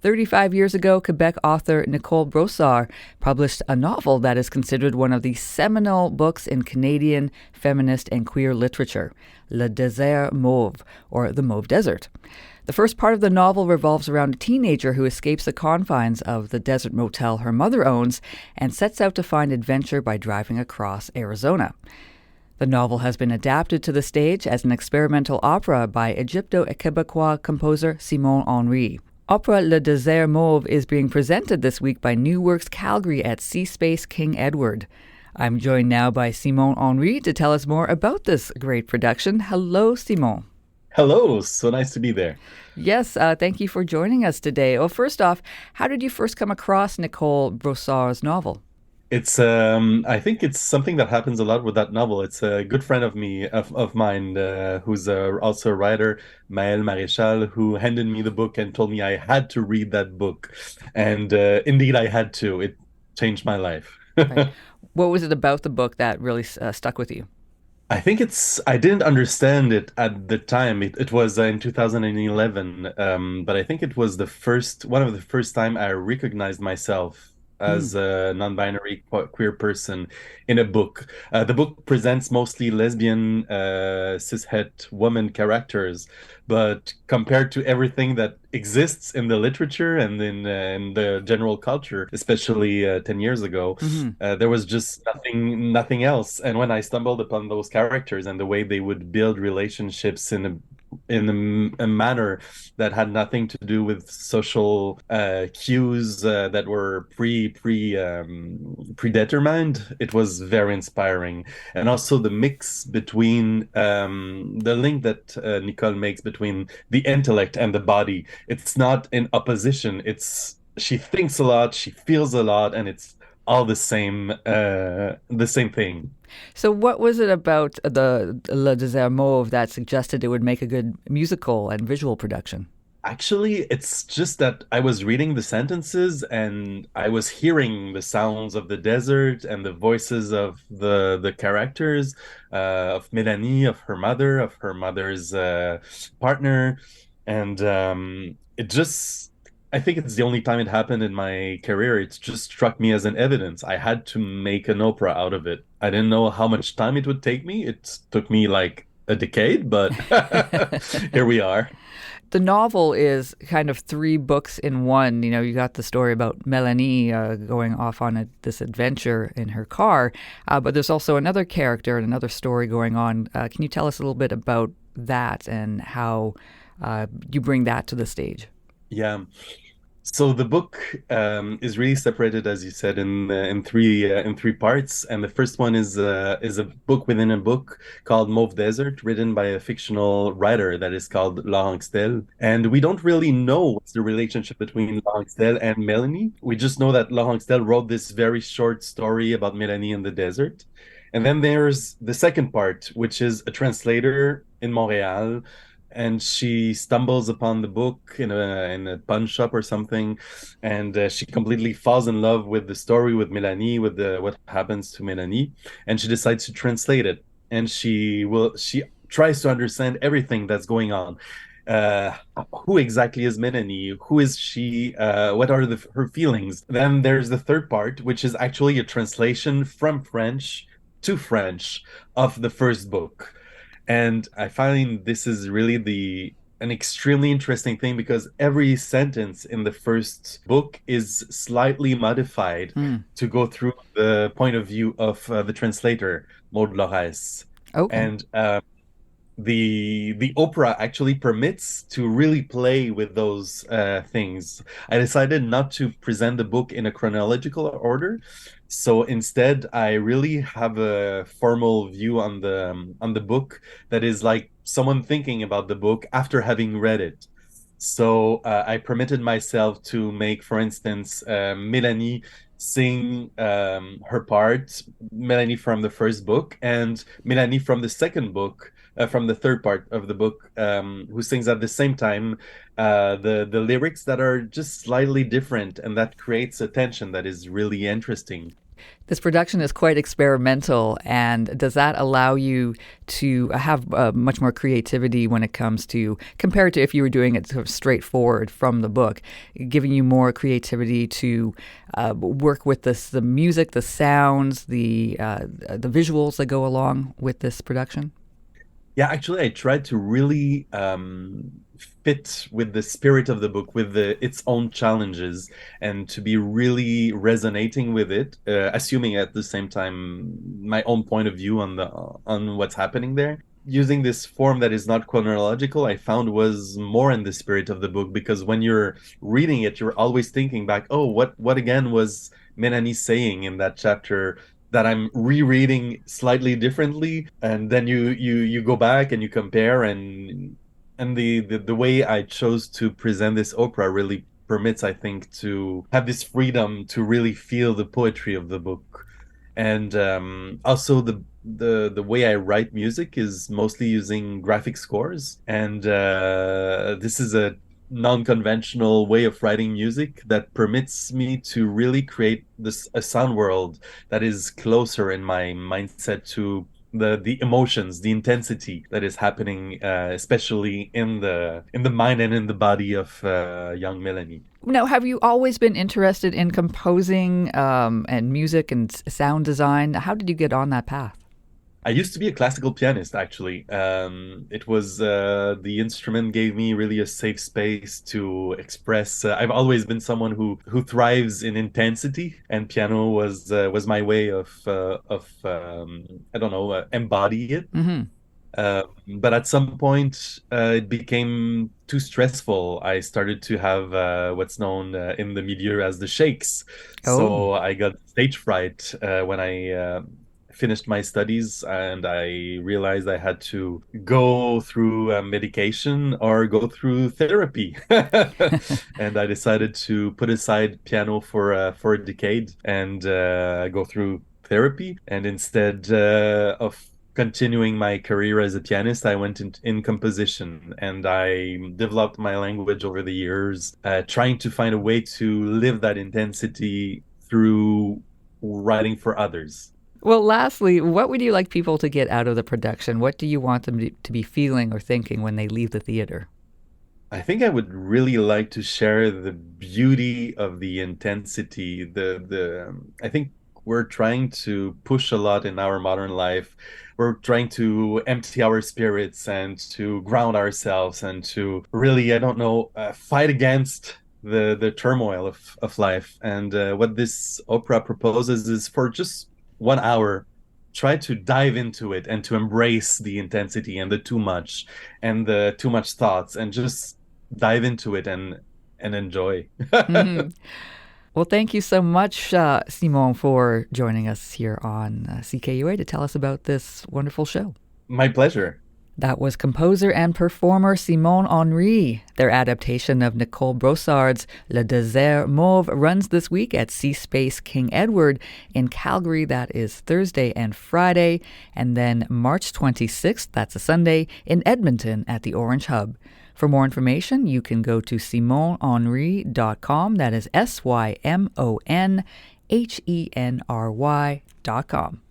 35 years ago, Quebec author Nicole Brossard published a novel that is considered one of the seminal books in Canadian feminist and queer literature, Le Désert Mauve, or The Mauve Desert. The first part of the novel revolves around a teenager who escapes the confines of the desert motel her mother owns and sets out to find adventure by driving across Arizona. The novel has been adapted to the stage as an experimental opera by Egypto-Quebecois composer Symon Henry. Opera Le Désert Mauve is being presented this week by New Works Calgary at C-Space King Edward. I'm joined now by Symon Henry to tell us more about this great production. Hello, Symon. Hello, so nice to be there. Yes, thank you for joining us today. Well, first off, how did you first come across Nicole Brossard's novel? I think it's something that happens a lot with that novel. It's a good friend of mine, who's also a writer, Maël Maréchal, who handed me the book and told me I had to read that book. And indeed, I had to. It changed my life. Right. What was it about the book that really stuck with you? I didn't understand it at the time. It was in 2011, but I think it was one of the first time I recognized myself Mm. as a non-binary queer person in a book. The book presents mostly lesbian, cishet woman characters, but compared to everything that exists in the literature and in the general culture, especially 10 years ago, Hmm. there was just nothing else. And when I stumbled upon those characters and the way they would build relationships in a manner that had nothing to do with social cues that were predetermined, it was very inspiring. And also the mix between the link that Nicole makes between the intellect and the body. It's not in opposition. It's she thinks a lot, she feels a lot, and it's all the same thing. So, what was it about the Le Désert Mauve that suggested it would make a good musical and visual production? Actually, it's just that I was reading the sentences and I was hearing the sounds of the desert and the voices of the characters, of Melanie, of her mother's partner, and it just. I think it's the only time it happened in my career. It's just struck me as an evidence. I had to make an opera out of it. I didn't know how much time it would take me. It took me like a decade, but here we are. The novel is kind of three books in one. You know, you got the story about Melanie going off on this adventure in her car, but there's also another character and another story going on. Can you tell us a little bit about that and how you bring that to the stage? Yeah. So the book is really separated, as you said, in three parts. And the first one is a book within a book called Mauve Desert, written by a fictional writer that is called Laurent Stel. And we don't really know what's the relationship between Laurent Stel and Melanie. We just know that Laurent Stel wrote this very short story about Melanie in the desert. And then there's the second part, which is a translator in Montreal, and she stumbles upon the book in a pawn shop or something, and she completely falls in love with the story, with Melanie, with the what happens to Melanie, and she decides to translate it, and she tries to understand everything that's going on. uh who exactly is Melanie? Who is she? What are her feelings? Then there's the third part, which is actually a translation from French to French of the first book. And I find this is really the an extremely interesting thing because every sentence in the first book is slightly modified Hmm. to go through the point of view of the translator, Maud Lorès. Okay. And the opera actually permits to really play with those things. I decided not to present the book in a chronological order, so instead I really have a formal view on the book that is like someone thinking about the book after having read it. So I permitted myself to make, for instance, Melanie sing her part, Melanie from the first book, and Melanie from the second book, from the third part of the book, who sings at the same time the lyrics that are just slightly different, and that creates a tension that is really interesting. This production is quite experimental, and does that allow you to have much more creativity when it comes to, compared to if you were doing it sort of straightforward from the book, giving you more creativity to work with the music, the sounds, the visuals that go along with this production? Yeah, actually, I tried to really fit with the spirit of the book, with its own challenges, and to be really resonating with it, assuming at the same time my own point of view on what's happening there. Using this form that is not chronological, I found was more in the spirit of the book, because when you're reading it, you're always thinking back, oh, what again was Menani saying in that chapter that I'm rereading slightly differently, and then you go back and you compare, and the way I chose to present this opera really permits, I think, to have this freedom to really feel the poetry of the book. And also the way I write music is mostly using graphic scores, and this is a non-conventional way of writing music that permits me to really create a sound world that is closer in my mindset to the emotions, the intensity that is happening, especially in the mind and in the body of young Melanie. Now, have you always been interested in composing and music and sound design? How did you get on that path? I used to be a classical pianist, actually. It was the instrument gave me really a safe space to express. I've always been someone who thrives in intensity, and piano was my way of I don't know, embody it. Mm-hmm. But at some point, it became too stressful. I started to have what's known in the milieu as the shakes. Oh. So I got stage fright when I finished my studies, and I realized I had to go through medication or go through therapy. And I decided to put aside piano for a decade and go through therapy. And instead of continuing my career as a pianist, I went in composition, and I developed my language over the years, trying to find a way to live that intensity through writing for others. Well, lastly, what would you like people to get out of the production? What do you want them to be feeling or thinking when they leave the theater? I think I would really like to share the beauty of the intensity. I think we're trying to push a lot in our modern life. We're trying to empty our spirits and to ground ourselves and to really, I don't know, fight against the turmoil of life. And what this opera proposes is, for just 1 hour, try to dive into it and to embrace the intensity and the too much and the too much thoughts, and just dive into it and enjoy. Mm-hmm. Well, thank you so much, Symon, for joining us here on CKUA to tell us about this wonderful show. My pleasure. That was composer and performer Symon Henry. Their adaptation of Nicole Brossard's Le Désert, Mauve runs this week at C-Space King Edward in Calgary. That is Thursday and Friday. And then March 26th, that's a Sunday, in Edmonton at the Orange Hub. For more information, you can go to symonhenry.com. That is SYMONHENRY.com.